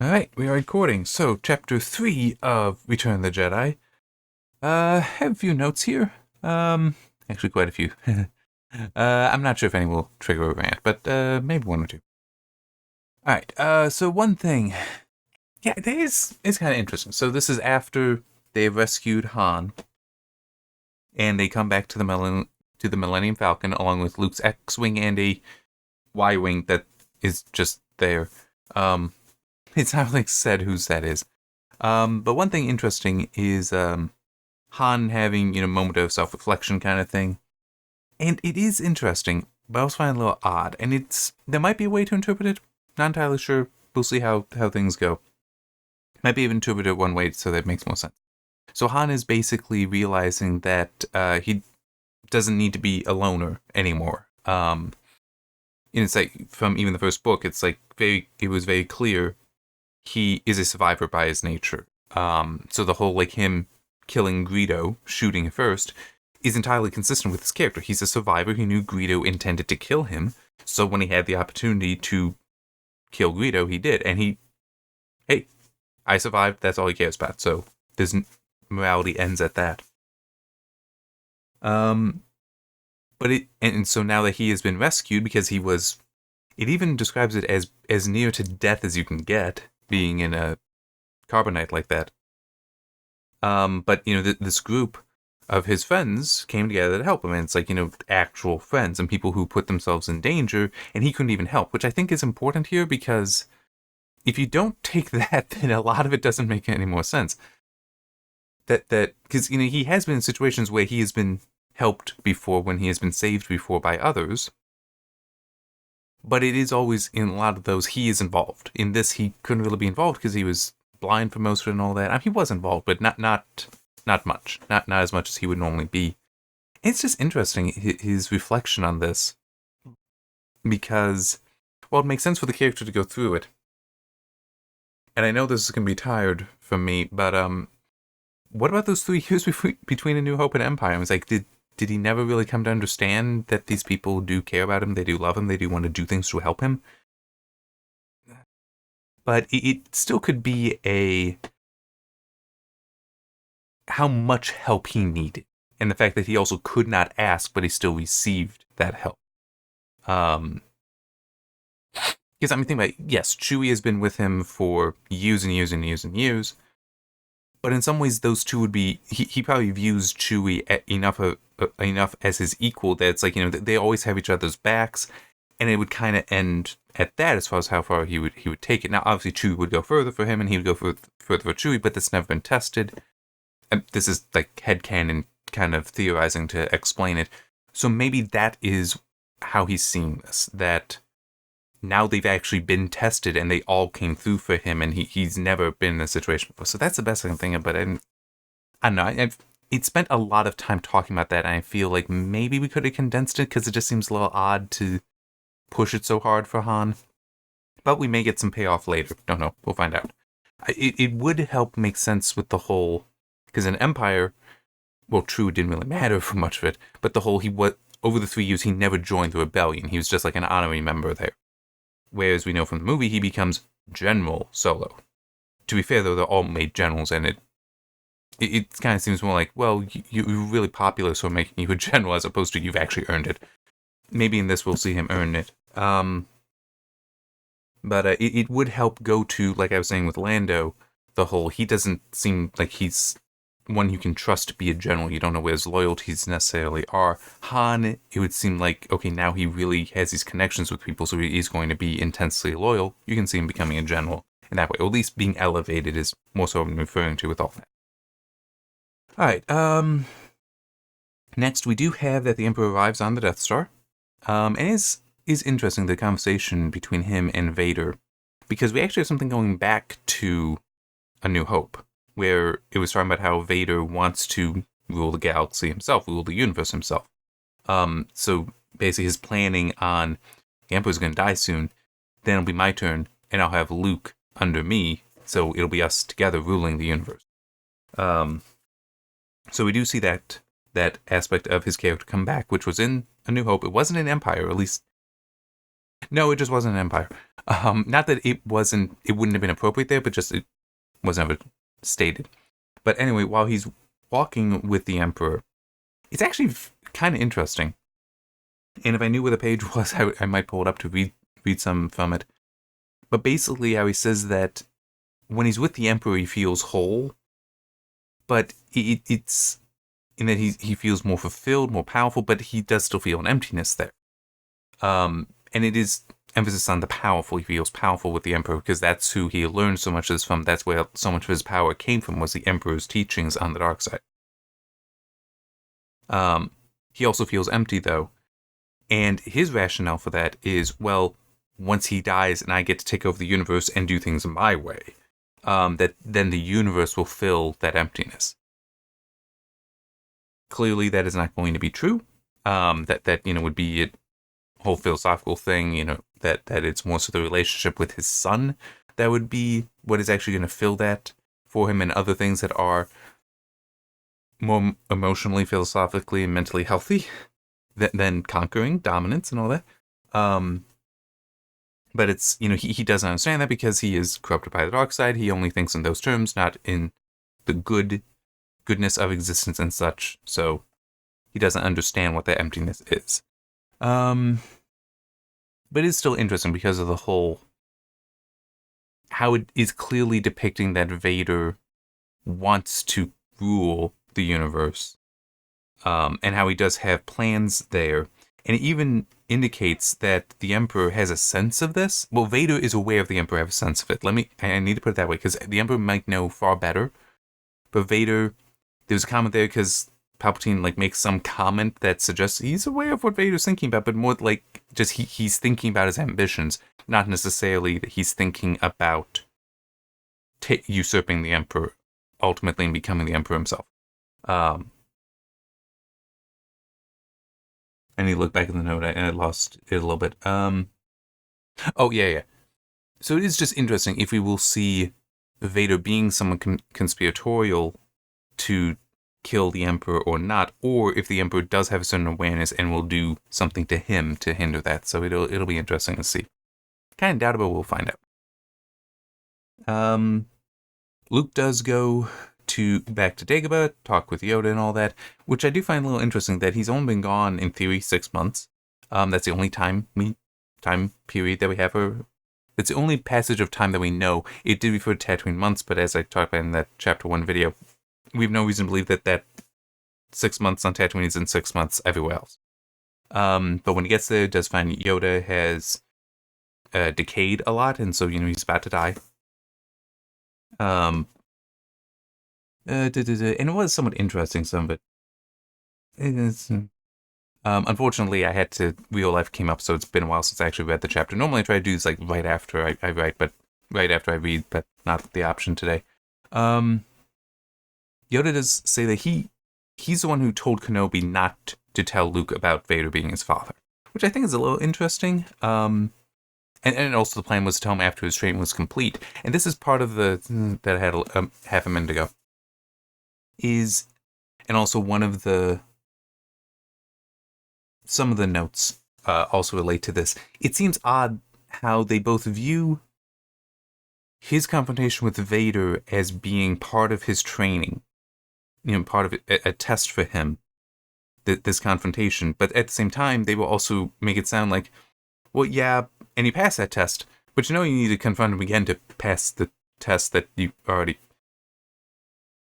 Alright, we are recording. So, Chapter 3 of Return of the Jedi. Have a few notes here. Actually quite a few. I'm not sure if any will trigger a rant, but maybe one or two. Alright, so one thing. Yeah, it's kind of interesting. So this is after they've rescued Han, and they come back to the Millennium Falcon along with Luke's X-Wing and a Y-Wing that is just there. It's not like said whose that is. But one thing interesting is Han having, a moment of self-reflection kind of thing. And it is interesting, but I also find it a little odd. And there might be a way to interpret it. Not entirely sure. We'll see how things go. Might be even interpreted one way so that it makes more sense. So Han is basically realizing that he doesn't need to be a loner anymore. And it's like, from even the first book, it's like it was very clear he is a survivor by his nature. So the whole, like, him killing Greedo, shooting first, is entirely consistent with his character. He's a survivor. He knew Greedo intended to kill him. So when he had the opportunity to kill Greedo, he did. And hey, I survived. That's all he cares about. So his morality ends at that. And so now that he has been rescued, because it even describes it as near to death as you can get, being in a carbonite like that. But, this group of his friends came together to help him. And it's like, actual friends and people who put themselves in danger, and he couldn't even help, which I think is important here, because if you don't take that, then a lot of it doesn't make any more sense. Because, he has been in situations where he has been helped before, when he has been saved before by others. But it is always, in a lot of those, he is involved. In this, he couldn't really be involved because he was blind for most of it and all that. I mean, he was involved, but not much. Not as much as he would normally be. It's just interesting, his reflection on this. Because, well, it makes sense for the character to go through it. And I know this is going to be tired from me, but what about those 3 years between A New Hope and Empire? I was like, did he never really come to understand that these people do care about him, they do love him, they do want to do things to help him? But it still could be how much help he needed, and the fact that he also could not ask, but he still received that help. Because think about it, yes, Chewie has been with him for years and years and years and years, but in some ways those two would be, he probably views Chewie enough as his equal that it's like, they always have each other's backs, and it would kind of end at that as far as how far he would take it. Now, obviously, Chewie would go further for him, and he would go further for Chewie, but that's never been tested. And this is like headcanon kind of theorizing to explain it. So maybe that is how he's seeing this, that now they've actually been tested and they all came through for him, and he's never been in a situation before. So that's the best I can think of, but I don't know. It spent a lot of time talking about that, and I feel like maybe we could have condensed it, because it just seems a little odd to push it so hard for Han. But we may get some payoff later. Don't know. We'll find out. It would help make sense with the whole, because in Empire, well, true, it didn't really matter for much of it, but the whole, over the 3 years, he never joined the rebellion. He was just like an honorary member there. Whereas we know from the movie, he becomes General Solo. To be fair, though, they're all made generals, and it kind of seems more like, well, you're really popular, so we're making you a general, as opposed to you've actually earned it. Maybe in this we'll see him earn it. But it would help go to, like I was saying with Lando, the whole, he doesn't seem like he's one you can trust to be a general. You don't know where his loyalties necessarily are. Han, it would seem like, okay, now he really has these connections with people, so he is going to be intensely loyal. You can see him becoming a general in that way. Or at least being elevated is more so what I'm referring to with all that. Alright, next we do have that the Emperor arrives on the Death Star. And is interesting, the conversation between him and Vader, because we actually have something going back to A New Hope, where it was talking about how Vader wants to rule the galaxy himself, rule the universe himself. So basically his planning on, the Emperor's going to die soon, then it'll be my turn, and I'll have Luke under me, so it'll be us together ruling the universe. So we do see that aspect of his character come back, which was in A New Hope. It wasn't in Empire, or at least No, it just wasn't an empire. Not that it wouldn't have been appropriate there, but just it was never stated. But anyway, while he's walking with the emperor, it's actually kind of interesting. And if I knew where the page was, I might pull it up to read some from it. But basically, how he says that when he's with the emperor, he feels whole, but it's in that he feels more fulfilled, more powerful, but he does still feel an emptiness there. And it is emphasis on the powerful. He feels powerful with the emperor because that's who he learned so much of this from. That's where so much of his power came from, was the emperor's teachings on the dark side. He also feels empty though, and his rationale for that is, well, once he dies and I get to take over the universe and do things my way, that then the universe will fill that emptiness. Clearly, that is not going to be true. That would be a whole philosophical thing. That it's more so the relationship with his son that would be what is actually going to fill that for him, and other things that are more emotionally, philosophically, and mentally healthy than conquering, dominance, and all that. But it's, he doesn't understand that because he is corrupted by the dark side. He only thinks in those terms, not in the goodness of existence and such. So he doesn't understand what that emptiness is. But it's still interesting because of the whole, how it is clearly depicting that Vader wants to rule the universe, and how he does have plans there. And it even indicates that the Emperor has a sense of this. Well, Vader is aware of the Emperor have a sense of it. I need to put it that way, because the Emperor might know far better. But Vader, there's a comment there because Palpatine makes some comment that suggests he's aware of what Vader's thinking about, but more just he's thinking about his ambitions, not necessarily that he's thinking about usurping the Emperor ultimately and becoming the Emperor himself. I need to look back at the note. I lost it a little bit. Oh, yeah. So it is just interesting if we will see Vader being someone conspiratorial to kill the Emperor or not, or if the Emperor does have a certain awareness and will do something to him to hinder that. So it'll be interesting to see. Kind of doubtable, we'll find out. Luke does go back to Dagobah, talk with Yoda and all that, which I do find a little interesting that he's only been gone, in theory, 6 months. That's the only time period that we have her. It's the only passage of time that we know. It did refer to Tatooine months, but as I talked about in that Chapter 1 video, we have no reason to believe that 6 months on Tatooine is in 6 months everywhere else. But when he gets there, he does find Yoda has decayed a lot, and so, he's about to die. And it was somewhat interesting, some of it. Unfortunately, I had to, real life came up, so it's been a while since I actually read the chapter. Normally I try to do this right after I write, but right after I read, but not the option today. Yoda does say that he's the one who told Kenobi not to tell Luke about Vader being his father, which I think is a little interesting. And also the plan was to tell him after his training was complete. And this is part of that I had half a minute ago. And also some of the notes also relate to this. It seems odd how they both view his confrontation with Vader as being part of his training, part of a test for him, this confrontation. But at the same time, they will also make it sound like, well, yeah, and he passed that test, but you need to confront him again to pass the test that you already.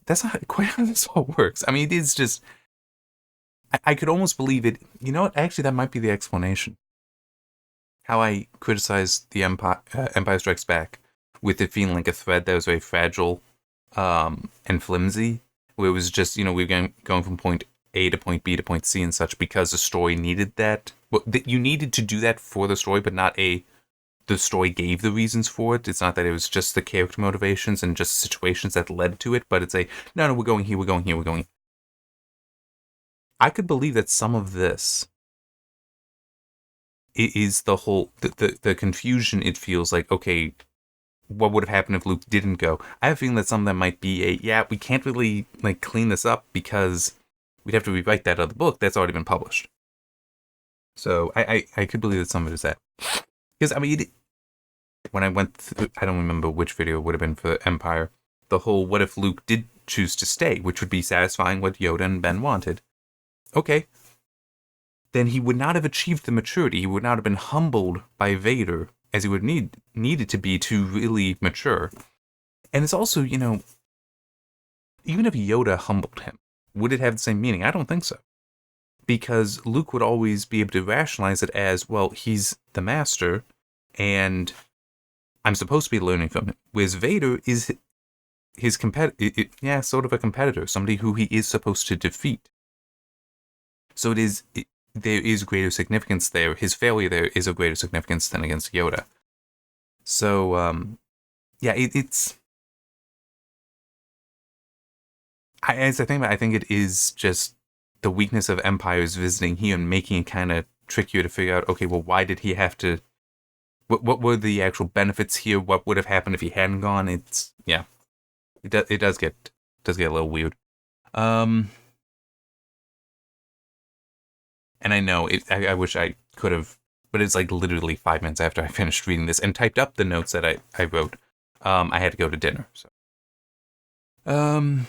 That's not quite how this all works. I mean, it is just, I could almost believe it. You know what? Actually, that might be the explanation. How I criticized the Empire Strikes Back with it feeling like a thread that was very fragile and flimsy, where it was just, we were going from point A to point B to point C and such because the story needed that. Well, you needed to do that for the story, but not the story gave the reasons for it. It's not that it was just the character motivations and just situations that led to it, but it's no, we're going here, we're going here, we're going. I could believe that some of this is the whole, the confusion. It feels like, okay, what would have happened if Luke didn't go? I have a feeling that some of them might be we can't really clean this up because we'd have to rewrite that other book that's already been published. So I could believe that some of it is that. Because, I mean, when I went through, I don't remember which video it would have been for Empire, the whole what if Luke did choose to stay, which would be satisfying what Yoda and Ben wanted. Okay. Then he would not have achieved the maturity. He would not have been humbled by Vader as he would needed to be to really mature. And it's also, even if Yoda humbled him, would it have the same meaning? I don't think so. Because Luke would always be able to rationalize it as, well, he's the master, and I'm supposed to be learning from him. Whereas Vader is his competitor, sort of a competitor, somebody who he is supposed to defeat. So there is greater significance there. His failure there is of greater significance than against Yoda. So, it's... As I think about it, I think it is just the weakness of Empires visiting here and making it kind of trickier to figure out, okay, well, why did he have to... What were the actual benefits here? What would have happened if he hadn't gone? It does get a little weird. And I know, I wish I could have, but it's like literally 5 minutes after I finished reading this and typed up the notes that I wrote. I had to go to dinner, so. Hang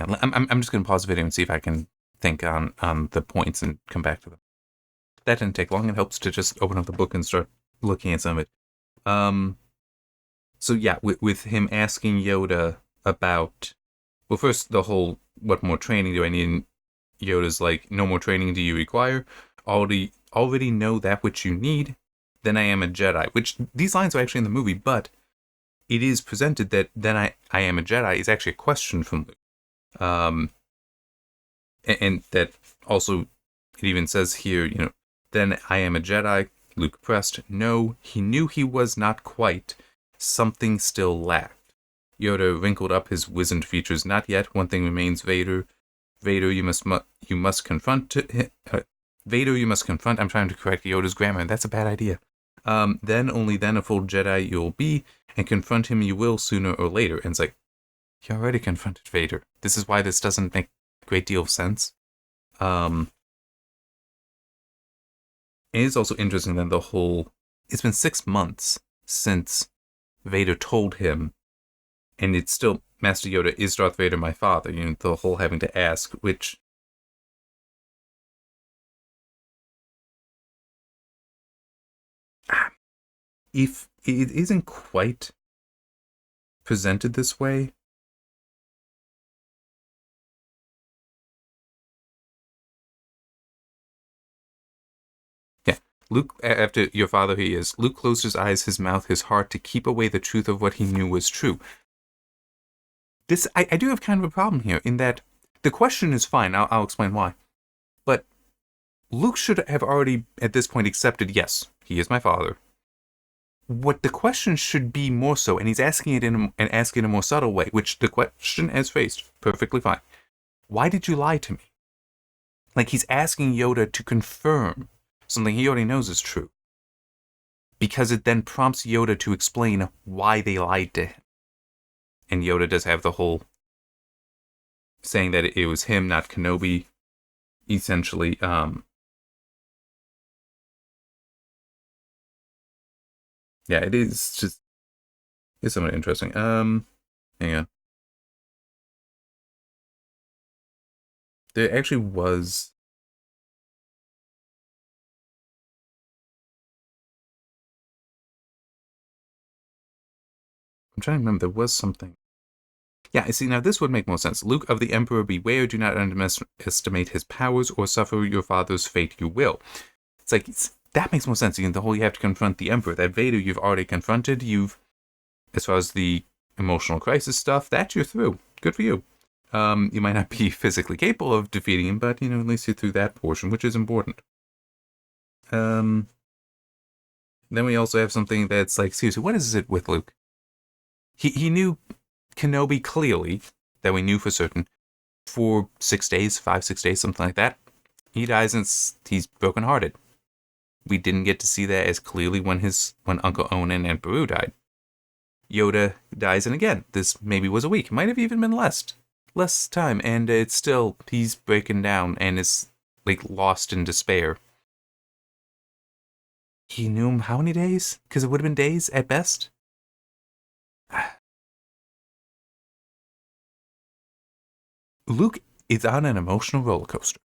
on, I'm just going to pause the video and see if I can think on the points and come back to them. That didn't take long. It helps to just open up the book and start looking at some of it. So yeah, with him asking Yoda about, well, first the whole, what more training do I need? And Yoda's like, no more training do you require? Already know that which you need, then I am a Jedi. Which, these lines are actually in the movie, but it is presented that then I am a Jedi is actually a question from Luke. And that also, it even says here, then I am a Jedi. Luke pressed. No, he knew he was not quite. Something still lacked. Yoda wrinkled up his wizened features. Not yet. One thing remains, Vader. Vader, you must confront. Vader, you must confront. I'm trying to correct Yoda's grammar. That's a bad idea. Then, only then, a full Jedi you'll be, and confront him you will sooner or later. And it's like, you already confronted Vader. This is why this doesn't make a great deal of sense. It is also interesting that it's been 6 months since Vader told him, and it's still, Master Yoda, is Darth Vader my father? The whole having to ask, which... If it isn't quite presented this way, Luke, after your father he is, Luke closed his eyes, his mouth, his heart to keep away the truth of what he knew was true. This, I do have kind of a problem here, in that the question is fine, I'll explain why. But Luke should have already, at this point, accepted, yes, he is my father. What the question should be more so, and he's asking it in a more subtle way, which the question as faced, perfectly fine. Why did you lie to me? Like, he's asking Yoda to confirm something he already knows is true. Because it then prompts Yoda to explain why they lied to him. And Yoda does have the whole saying that it was him, not Kenobi, essentially. Yeah, it is just... It's somewhat interesting. Hang on. There actually was... I'm trying to remember, there was something. Yeah, see, now this would make more sense. Luke, of the Emperor beware, do not underestimate his powers or suffer your father's fate you will. It's like, that makes more sense. The whole you have to confront the Emperor. That Vader you've already confronted. As far as the emotional crisis stuff, that you're through. Good for you. You might not be physically capable of defeating him, but, at least you're through that portion, which is important. Then we also have something that's like, seriously, what is it with Luke? He knew Kenobi clearly, that we knew for certain, for 6 days, 5-6 days, something like that. He dies and he's brokenhearted. We didn't get to see that as clearly when Uncle Onan and Beru died. Yoda dies, and again, this maybe was a week. Might have even been less time, and it's still, he's breaking down and is like lost in despair. he knew him how many days? Because it would have been days at best. Luke is on an emotional roller coaster.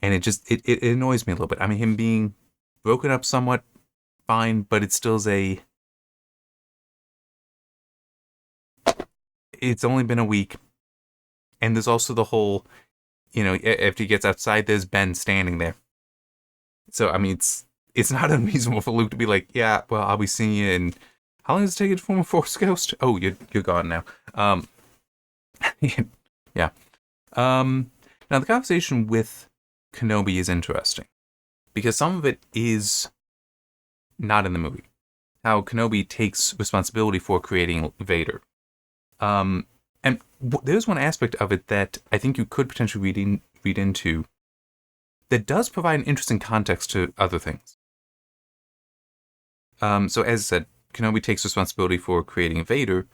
And it annoys me a little bit. I mean, him being broken up somewhat, fine, but it still's it's only been a week. And there's also the whole, after he gets outside, there's Ben standing there. So, I mean, it's not unreasonable for Luke to be like, yeah, well, I'll be seeing you in, how long does it take you to form a Force Ghost? Oh, you're gone now. Yeah. Now, the conversation with Kenobi is interesting, because some of it is not in the movie. How Kenobi takes responsibility for creating Vader. And there's one aspect of it that I think you could potentially read into that does provide an interesting context to other things. So as I said, Kenobi takes responsibility for creating Vader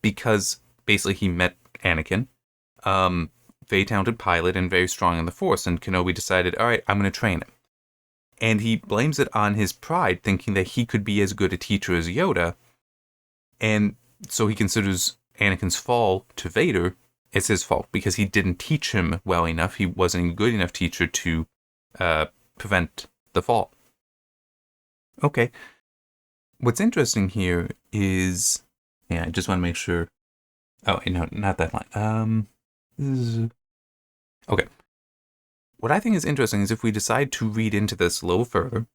because basically he met Anakin, very talented pilot and very strong in the Force, and Kenobi decided, all right, I'm going to train him. And he blames it on his pride, thinking that he could be as good a teacher as Yoda, and so he considers Anakin's fall to Vader as his fault because he didn't teach him well enough. He wasn't a good enough teacher to prevent the fall. Okay. What's interesting here is, I just want to make sure. Oh, no, not that line. Okay. What I think is interesting is if we decide to read into this a little further,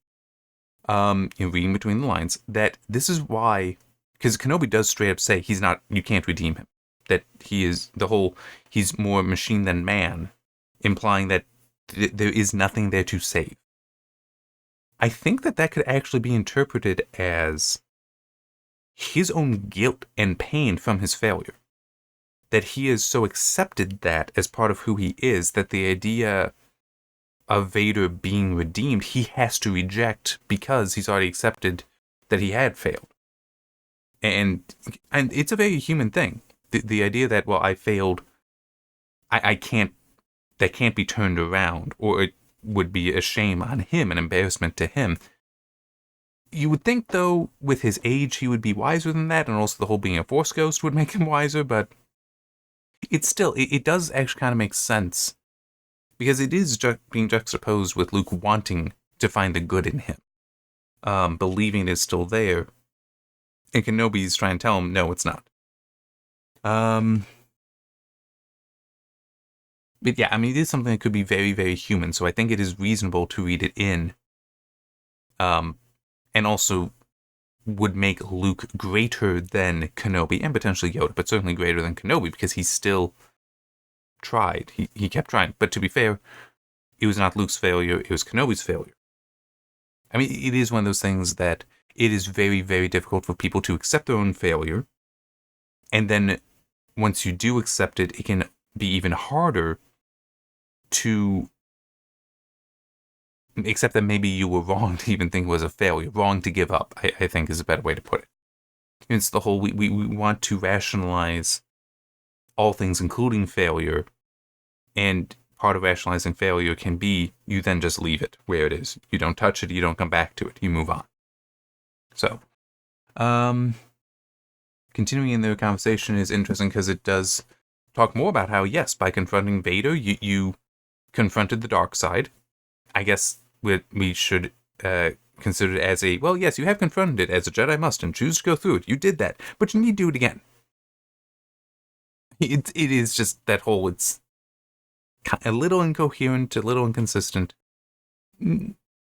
reading between the lines, that this is why, because Kenobi does straight up say you can't redeem him. That he is he's more machine than man, implying that there is nothing there to save. I think that could actually be interpreted as his own guilt and pain from his failure. That he has so accepted that as part of who he is, that the idea of Vader being redeemed, he has to reject because he's already accepted that he had failed. And it's a very human thing. The idea that, well, I failed, that can't be turned around, or it would be a shame on him, an embarrassment to him. You would think, though, with his age, he would be wiser than that, and also the whole being a Force ghost would make him wiser, but it does actually kind of make sense, because it is being juxtaposed with Luke wanting to find the good in him, believing it's still there, and Kenobi's trying to tell him, no, it's not. But yeah, I mean, it is something that could be very, very human, so I think it is reasonable to read it in. And also would make Luke greater than Kenobi, and potentially Yoda, but certainly greater than Kenobi, because he still tried. He kept trying. But to be fair, it was not Luke's failure, it was Kenobi's failure. I mean, it is one of those things that it is very, very difficult for people to accept their own failure, and then once you do accept it, it can be even harder to accept that maybe you were wrong to even think it was a failure, wrong to give up, I think is a better way to put it. It's the whole, we want to rationalize all things, including failure, and part of rationalizing failure can be you then just leave it where it is. You don't touch it, you don't come back to it, you move on. So, continuing in the conversation is interesting because it does talk more about how, yes, by confronting Vader, you confronted the dark side. I guess we should consider it as well, yes, you have confronted it as a Jedi must and choose to go through it. You did that, but you need to do it again. It is just that whole, it's a little incoherent, a little inconsistent.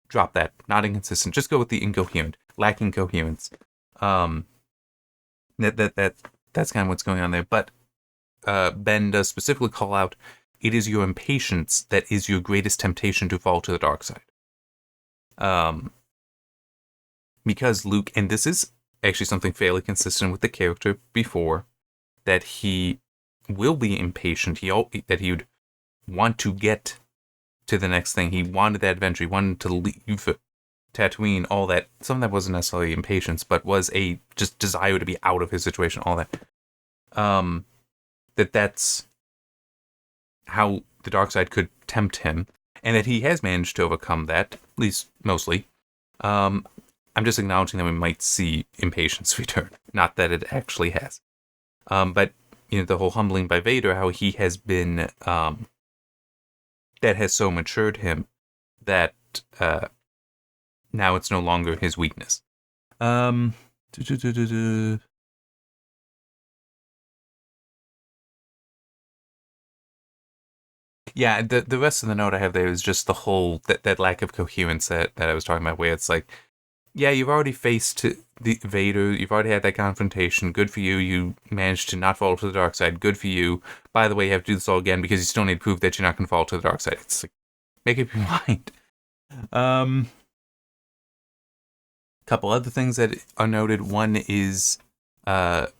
Drop that. Not inconsistent. Just go with the incoherent. Lacking coherence. That's kind of what's going on there. But Ben does specifically call out, it is your impatience that is your greatest temptation to fall to the dark side. Because Luke, and this is actually something fairly consistent with the character before, that he will be impatient. That he would want to get to the next thing. He wanted that adventure. He wanted to leave Tatooine, all that. Some of that wasn't necessarily impatience, but was a just desire to be out of his situation, all that. That's how the dark side could tempt him, and that he has managed to overcome that. least mostly. I'm just acknowledging that we might see impatience return. Not that it actually has. But, the whole humbling by Vader, how he has been, that has so matured him that now it's no longer his weakness. Yeah, the rest of the note I have there is just the whole, that lack of coherence that I was talking about, where it's like, yeah, you've already faced the Vader, you've already had that confrontation, good for you, you managed to not fall to the dark side, good for you. By the way, you have to do this all again because you still need to prove that you're not going to fall to the dark side. It's like, make up your mind. Couple other things that are noted. One is, it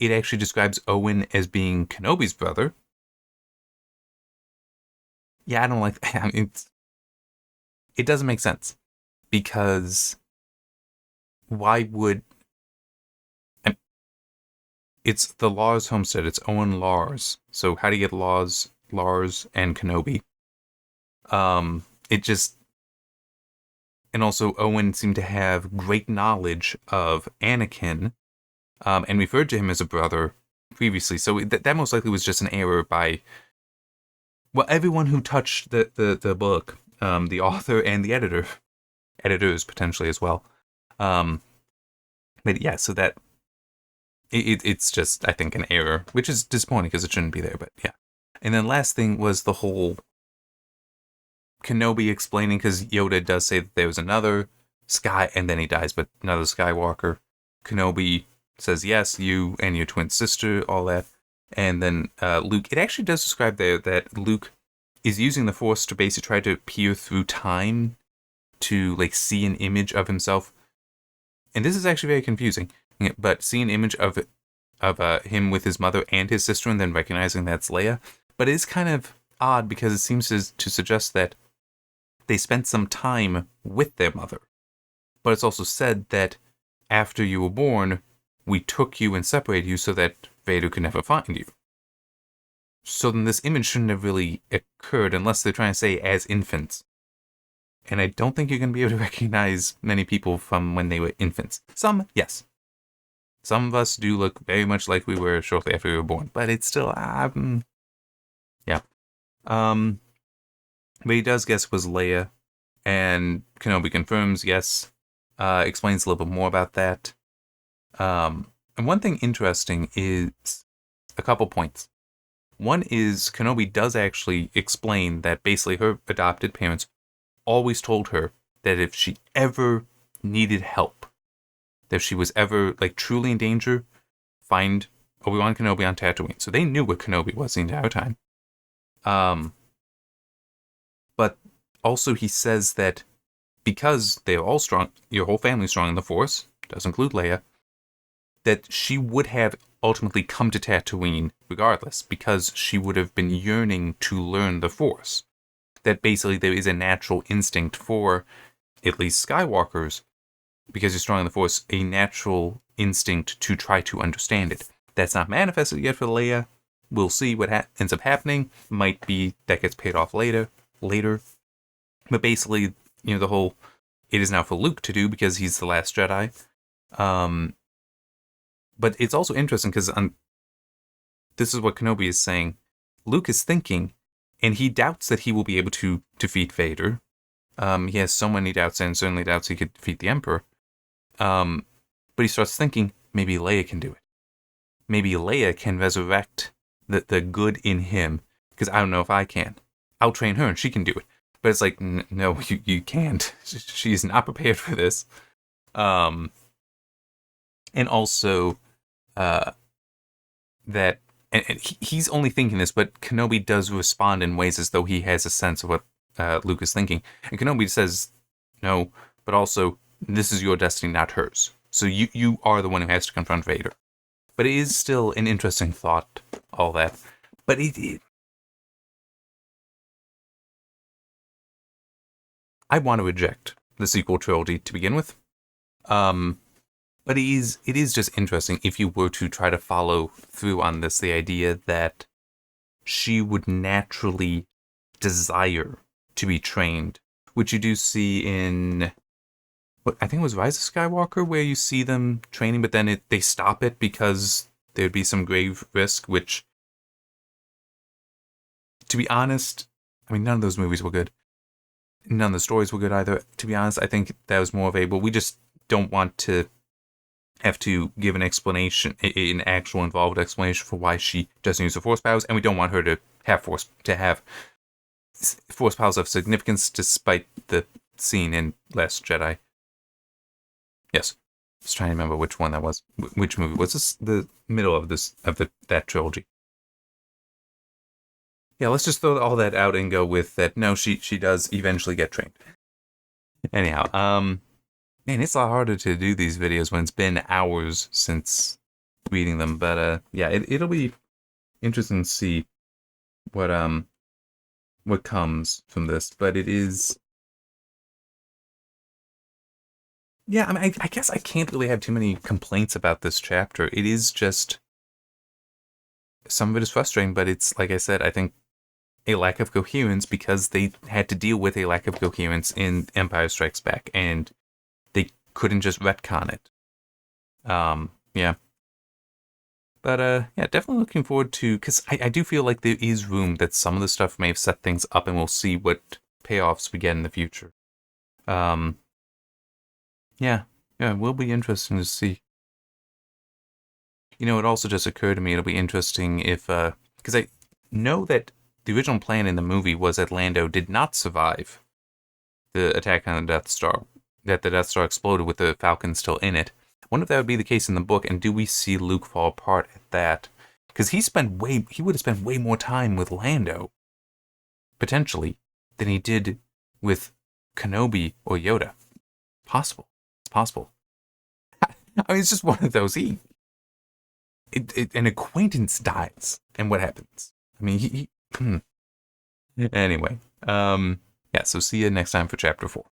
actually describes Owen as being Kenobi's brother. Yeah, I don't like that. I mean, it doesn't make sense. Because why would... It's the Lars homestead. It's Owen Lars. So how do you get Lars and Kenobi? It just... And also, Owen seemed to have great knowledge of Anakin, and referred to him as a brother previously. So that most likely was just an error by... Well, everyone who touched the book, the author and the editors potentially as well. But yeah, so that it's just, I think, an error, which is disappointing because it shouldn't be there. But yeah, and then last thing was the whole Kenobi explaining, because Yoda does say that there was another Sky, and then he dies, but another Skywalker. Kenobi says yes, you and your twin sister, all that. And then Luke, it actually does describe there that Luke is using the Force to basically try to peer through time to like see an image of himself. And this is actually very confusing, but see an image of him with his mother and his sister, and then recognizing that's Leia. But it is kind of odd because it seems to suggest that they spent some time with their mother. But it's also said that after you were born, we took you and separated you so that Vader could never find you. So then this image shouldn't have really occurred unless they're trying to say as infants. And I don't think you're going to be able to recognize many people from when they were infants. Some, yes. Some of us do look very much like we were shortly after we were born, but it's still, yeah. But he does guess it was Leia, and Kenobi confirms, yes, explains a little bit more about that. And one thing interesting is a couple points. One is Kenobi does actually explain that basically her adopted parents always told her that if she ever needed help, that if she was ever like truly in danger, find Obi-Wan Kenobi on Tatooine. So they knew where Kenobi was the entire time. But also he says that because they're all strong, your whole family's strong in the Force, does include Leia, that she would have ultimately come to Tatooine regardless, because she would have been yearning to learn the Force. That basically there is a natural instinct for, at least Skywalkers, because you're strong in the Force, a natural instinct to try to understand it. That's not manifested yet for Leia. We'll see what ends up happening. Might be that gets paid off later. But basically, the whole, it is now for Luke to do because he's the last Jedi. But it's also interesting because this is what Kenobi is saying. Luke is thinking, and he doubts that he will be able to defeat Vader. He has so many doubts, and certainly doubts he could defeat the Emperor. But he starts thinking, maybe Leia can do it. Maybe Leia can resurrect the good in him, because I don't know if I can. I'll train her, and she can do it. But it's like, no, you can't. She's not prepared for this. And also, that, and he's only thinking this, but Kenobi does respond in ways as though he has a sense of what Luke is thinking. And Kenobi says, no, but also, this is your destiny, not hers. So you are the one who has to confront Vader. But it is still an interesting thought, all that. But I want to reject the sequel trilogy to begin with. But it is just interesting if you were to try to follow through on this, the idea that she would naturally desire to be trained which you do see in what I think it was Rise of Skywalker, where you see them training, but then they stop it because there'd be some grave risk. Which, to be honest, I mean, none of those movies were good. None of the stories were good either. To be honest, I think that was more of a, well, we just don't want to have to give an explanation, an actual involved explanation for why she doesn't use the Force powers, and we don't want her to have Force powers of significance, despite the scene in Last Jedi. Yes, I was trying to remember which one that was. Which movie was this? The middle of that trilogy. Yeah, let's just throw all that out and go with that. No, she does eventually get trained. Anyhow, man, it's a lot harder to do these videos when it's been hours since reading them. But yeah, it'll be interesting to see what comes from this. But it is, yeah. I mean, I guess I can't really have too many complaints about this chapter. It is just, some of it is frustrating, but it's, like I said, I think a lack of coherence, because they had to deal with a lack of coherence in Empire Strikes Back, and they couldn't just retcon it. Yeah. But yeah, definitely looking forward to, because I do feel like there is room that some of the stuff may have set things up, and we'll see what payoffs we get in the future. Yeah, it will be interesting to see. You know, it also just occurred to me, it'll be interesting if, because I know that the original plan in the movie was that Lando did not survive the attack on the Death Star, that the Death Star exploded with the Falcon still in it. I wonder if that would be the case in the book, and do we see Luke fall apart at that? Because he would have spent way more time with Lando, potentially, than he did with Kenobi or Yoda. Possible. It's possible. I mean, it's just one of those. An acquaintance dies, and what happens? I mean, Anyway, yeah, so see you next time for Chapter 4.